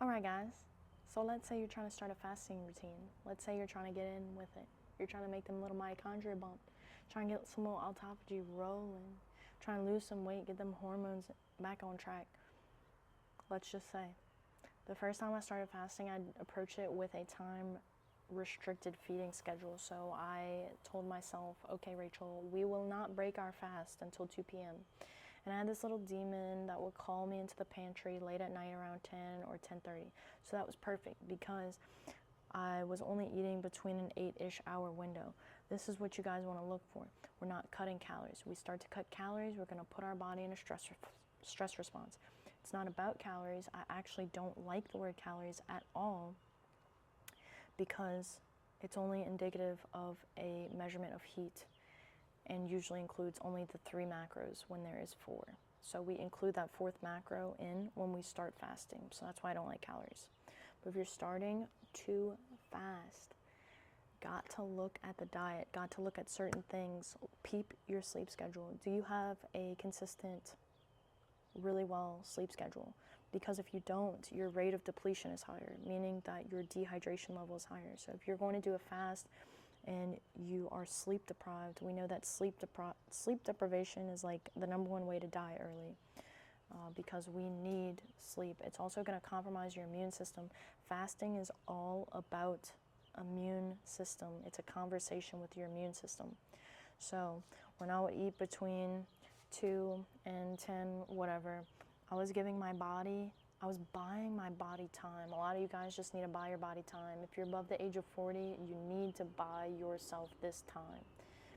All right, guys. So let's say you're trying to start a fasting routine. Let's say you're trying to get in with it. You're trying to make them little mitochondria bump. Trying to get some little autophagy rolling. Trying to lose some weight, get them hormones back on track. Let's just say, the first time I started fasting, I'd approach it with a time restricted feeding schedule. So I told myself, okay, Rachel, we will not break our fast until 2 p.m. And I had this little demon that would call me into the pantry late at night around 10 or 10:30. So that was perfect because I was only eating between an 8-ish hour window. This is what you guys want to look for. We're not cutting calories. We start to cut calories, we're going to put our body in a stress response. It's not about calories. I actually don't like the word calories at all because it's only indicative of a measurement of heat and usually includes only the 3 macros when there is 4. So we include that 4th macro in when we start fasting. So that's why I don't like calories. But if you're starting to fast, got to look at the diet, got to look at certain things, peep your sleep schedule. Do you have a consistent, really well sleep schedule? Because if you don't, your rate of depletion is higher, meaning that your dehydration level is higher. So if you're going to do a fast and you are sleep deprived, we know that sleep deprivation is like the #1 way to die early. Because we need sleep. It's also going to compromise your immune system. Fasting is all about immune system. It's a conversation with your immune system. So when I would eat between 2 and 10, whatever, I was buying my body time. A lot of you guys just need to buy your body time. If you're above the age of 40, you need to buy yourself this time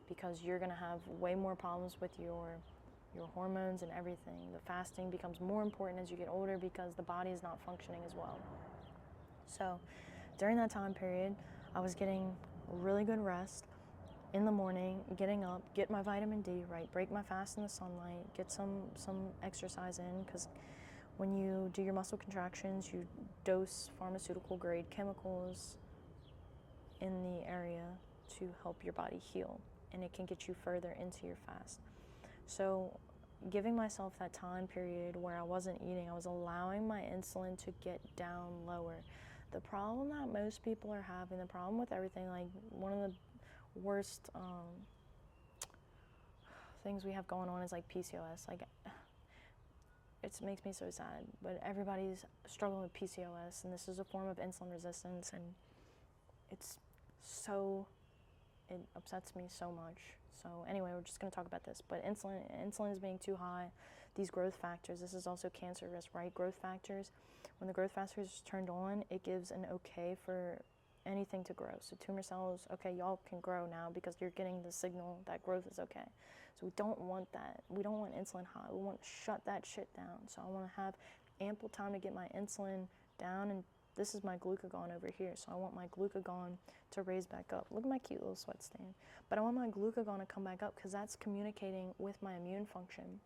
because you're going to have way more problems with your hormones and everything. The fasting becomes more important as you get older because the body is not functioning as well. So during that time period, I was getting really good rest in the morning, getting up, get my vitamin D, right, break my fast in the sunlight, get some exercise in, because when you do your muscle contractions, you dose pharmaceutical grade chemicals in the area to help your body heal, and it can get you further into your fast. So giving myself that time period where I wasn't eating, I was allowing my insulin to get down lower. The problem that most people are having, the problem with everything, like one of the worst things we have going on is like PCOS. Like, it makes me so sad, but everybody's struggling with PCOS, and this is a form of insulin resistance, and it upsets me so much. So anyway, we're just going to talk about this. But insulin is being too high. These growth factors, this is also cancer risk, right? Growth factors, when the growth factors is turned on, it gives an okay for anything to grow. So tumor cells, okay, y'all can grow now because you're getting the signal that growth is okay. So we don't want that. We don't want insulin high. We want to shut that shit down. So I want to have ample time to get my insulin down, and this is my glucagon over here. So I want my glucagon to raise back up. Look at my cute little sweat stand. But I want my glucagon to come back up because that's communicating with my immune function.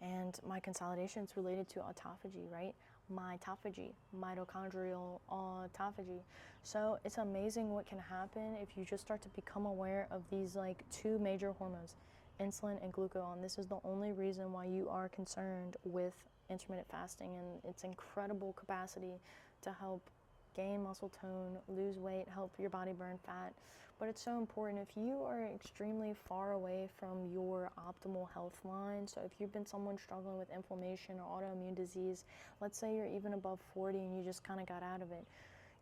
And my consolidation is related to autophagy, right? Mitophagy, mitochondrial autophagy. So it's amazing what can happen if you just start to become aware of these like 2 major hormones, insulin and glucagon. This is the only reason why you are concerned with intermittent fasting and its incredible capacity to help gain muscle tone, lose weight, help your body burn fat. But it's so important if you are extremely far away from your optimal health line. So if you've been someone struggling with inflammation or autoimmune disease, let's say you're even above 40 and you just kind of got out of it,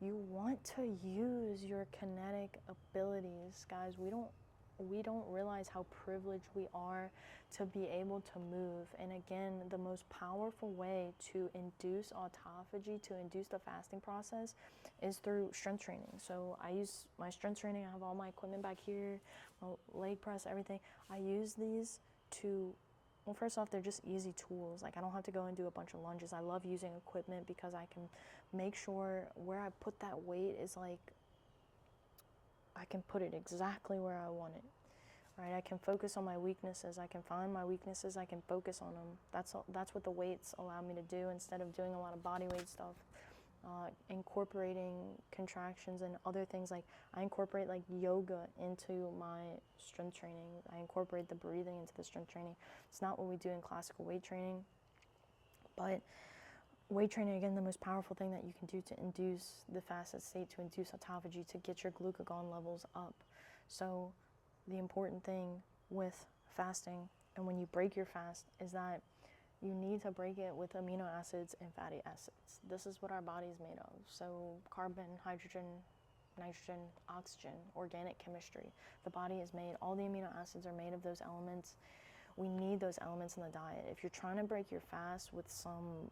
you want to use your kinetic abilities. Guys, we don't realize how privileged we are to be able to move. And again, the most powerful way to induce autophagy, to induce the fasting process, is through strength training. So I use my strength training. I have all my equipment back here, my leg press, everything. I use these to, well, first off, they're just easy tools. Like, I don't have to go and do a bunch of lunges. I love using equipment because I can make sure where I put that weight is like, I can put it exactly where I want it, right? I can focus on my weaknesses. I can find my weaknesses. I can focus on them. That's what the weights allow me to do instead of doing a lot of body weight stuff. Incorporating contractions and other things, like I incorporate like yoga into my strength training. I incorporate the breathing into the strength training. It's not what we do in classical weight training, but weight training, again, the most powerful thing that you can do to induce the fasted state, to induce autophagy, to get your glucagon levels up. So the important thing with fasting and when you break your fast is that you need to break it with amino acids and fatty acids. This is what our body is made of. So carbon, hydrogen, nitrogen, oxygen, organic chemistry. The body is made, all the amino acids are made of those elements. We need those elements in the diet. If you're trying to break your fast with some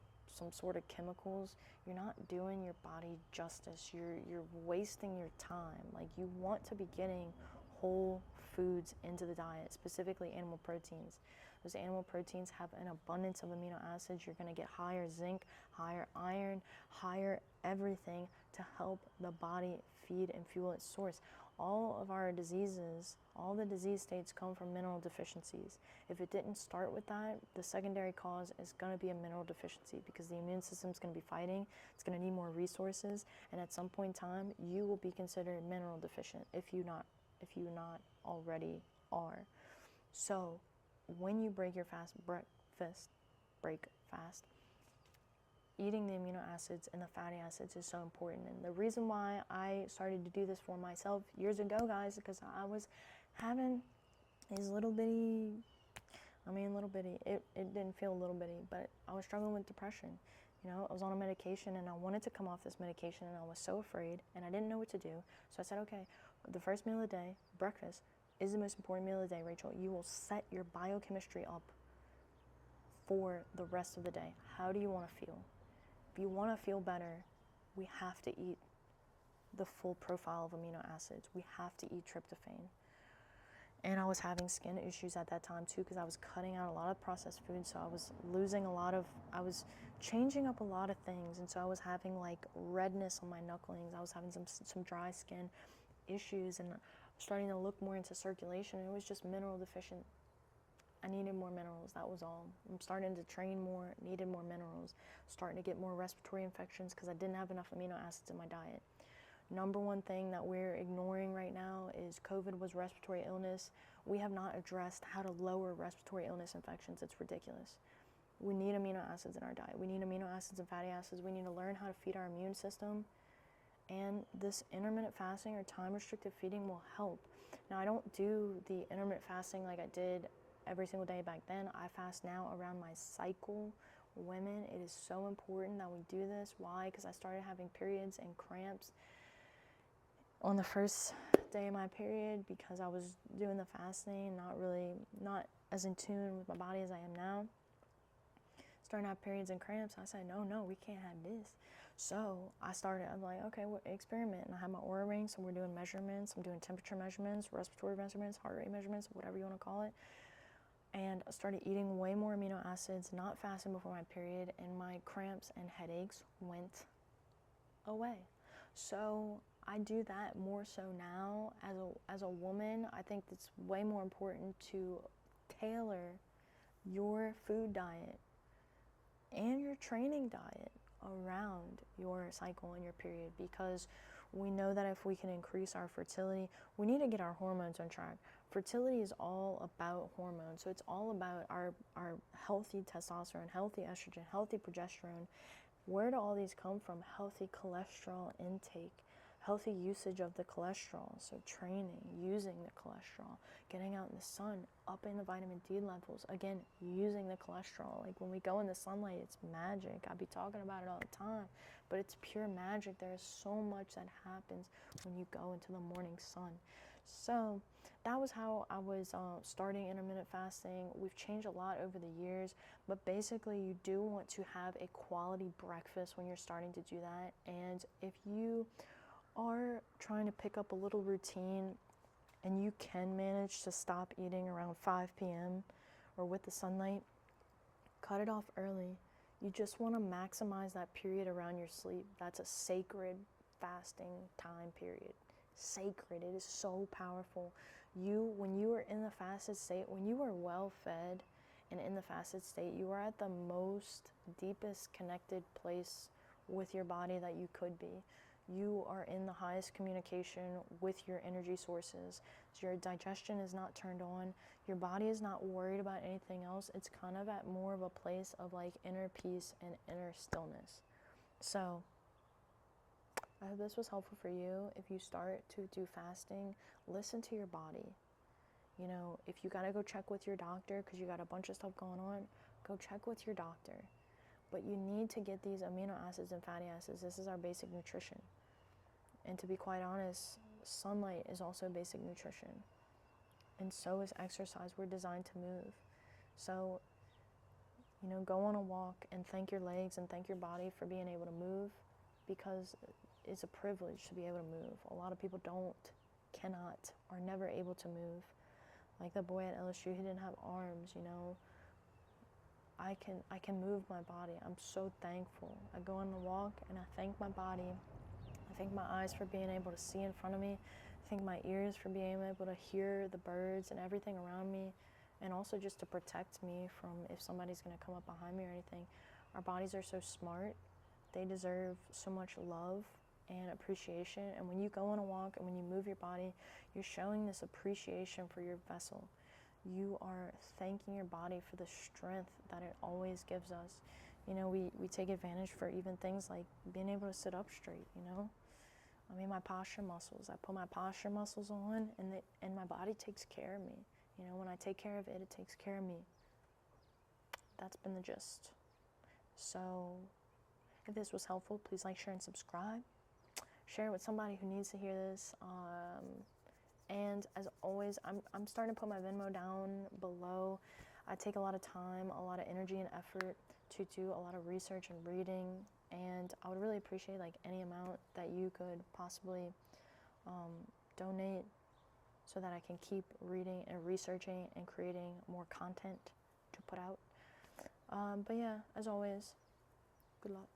sort of chemicals, you're not doing your body justice. You're wasting your time. Like, you want to be getting whole foods into the diet, specifically animal proteins. Those animal proteins have an abundance of amino acids. You're going to get higher zinc, higher iron, higher everything to help the body feed and fuel its source. All of our diseases, all the disease states come from mineral deficiencies. If it didn't start with that, the secondary cause is going to be a mineral deficiency, because the immune system is going to be fighting. It's going to need more resources, and at some point in time, you will be considered mineral deficient if you not already are. So when you break your fast, eating the amino acids and the fatty acids is so important. And the reason why I started to do this for myself years ago, guys, because I was having these little bitty, it didn't feel little bitty, but I was struggling with depression. You know, I was on a medication and I wanted to come off this medication, and I was so afraid and I didn't know what to do. So I said, okay, the first meal of the day, breakfast, is the most important meal of the day, Rachel. You will set your biochemistry up for the rest of the day. How do you want to feel? If you want to feel better, we have to eat the full profile of amino acids. We have to eat tryptophan. And I was having skin issues at that time too, because I was cutting out a lot of processed food. So I was I was changing up a lot of things. And so I was having like redness on my knucklings. I was having some dry skin issues, and starting to look more into circulation. It was just mineral deficient. I needed more minerals, that was all. I'm starting to train more, needed more minerals. Starting to get more respiratory infections because I didn't have enough amino acids in my diet. Number one thing that we're ignoring right now is COVID was respiratory illness. We have not addressed how to lower respiratory illness infections. It's ridiculous. We need amino acids in our diet. We need amino acids and fatty acids. We need to learn how to feed our immune system. And this intermittent fasting or time-restricted feeding will help. Now, I don't do the intermittent fasting like I did every single day back then. I fast now around my cycle. Women, it is so important that we do this. Why? Because I started having periods and cramps on the first day of my period because I was doing the fasting, not as in tune with my body as I am now. Starting to have periods and cramps. I said, no, we can't have this. So I'm like, okay, experiment. And I have my Oura ring, so we're doing measurements. I'm doing temperature measurements, respiratory measurements, heart rate measurements, whatever you want to call it. And I started eating way more amino acids, not fasting before my period, and my cramps and headaches went away. So I do that more so now as a woman. I think it's way more important to tailor your food diet and your training diet around your cycle and your period, because we know that if we can increase our fertility, we need to get our hormones on track. Fertility is all about hormones, so it's all about our healthy testosterone, healthy estrogen, healthy progesterone. Where do all these come from? Healthy cholesterol intake, healthy usage of the cholesterol, so training, using the cholesterol, getting out in the sun, upping the vitamin D levels, again, using the cholesterol. Like when we go in the sunlight, it's magic. I be talking about it all the time, but it's pure magic. There is so much that happens when you go into the morning sun. So that was how I was starting intermittent fasting. We've changed a lot over the years, but basically you do want to have a quality breakfast when you're starting to do that. And if you are trying to pick up a little routine and you can manage to stop eating around 5 p.m. or with the sunlight, cut it off early. You just want to maximize that period around your sleep. That's a sacred fasting time period. Sacred. It is so powerful. When you are in the fasted state, when you are well fed and in the fasted state, you are at the most deepest connected place with your body that you could be. You are in the highest communication with your energy sources. So your digestion is not turned on. Your body is not worried about anything else. It's kind of at more of a place of like inner peace and inner stillness. So I hope this was helpful for you. If you start to do fasting, listen to your body. You know, if you gotta go check with your doctor because you got a bunch of stuff going on, go check with your doctor. But you need to get these amino acids and fatty acids. This is our basic nutrition. And to be quite honest, sunlight is also basic nutrition. And so is exercise. We're designed to move. So, you know, go on a walk and thank your legs and thank your body for being able to move, because it's a privilege to be able to move. A lot of people cannot, are never able to move. Like the boy at LSU, he didn't have arms, you know. I can move my body. I'm so thankful. I go on the walk and I thank my body. I thank my eyes for being able to see in front of me. I thank my ears for being able to hear the birds and everything around me, and also just to protect me from if somebody's going to come up behind me or anything. Our bodies are so smart. They deserve so much love and appreciation. And when you go on a walk and when you move your body, you're showing this appreciation for your vessel. You are thanking your body for the strength that it always gives us. You know, we take advantage for even things like being able to sit up straight, you know. I mean, my posture muscles, I put my posture muscles on and my body takes care of me. You know, when I take care of it, it takes care of me. That's been the gist. So if this was helpful, please like, share, and subscribe. Share it with somebody who needs to hear this. And as always, I'm starting to put my Venmo down below. I take a lot of time, a lot of energy and effort to do a lot of research and reading, and I would really appreciate like any amount that you could possibly donate so that I can keep reading and researching and creating more content to put out. But yeah, as always, good luck.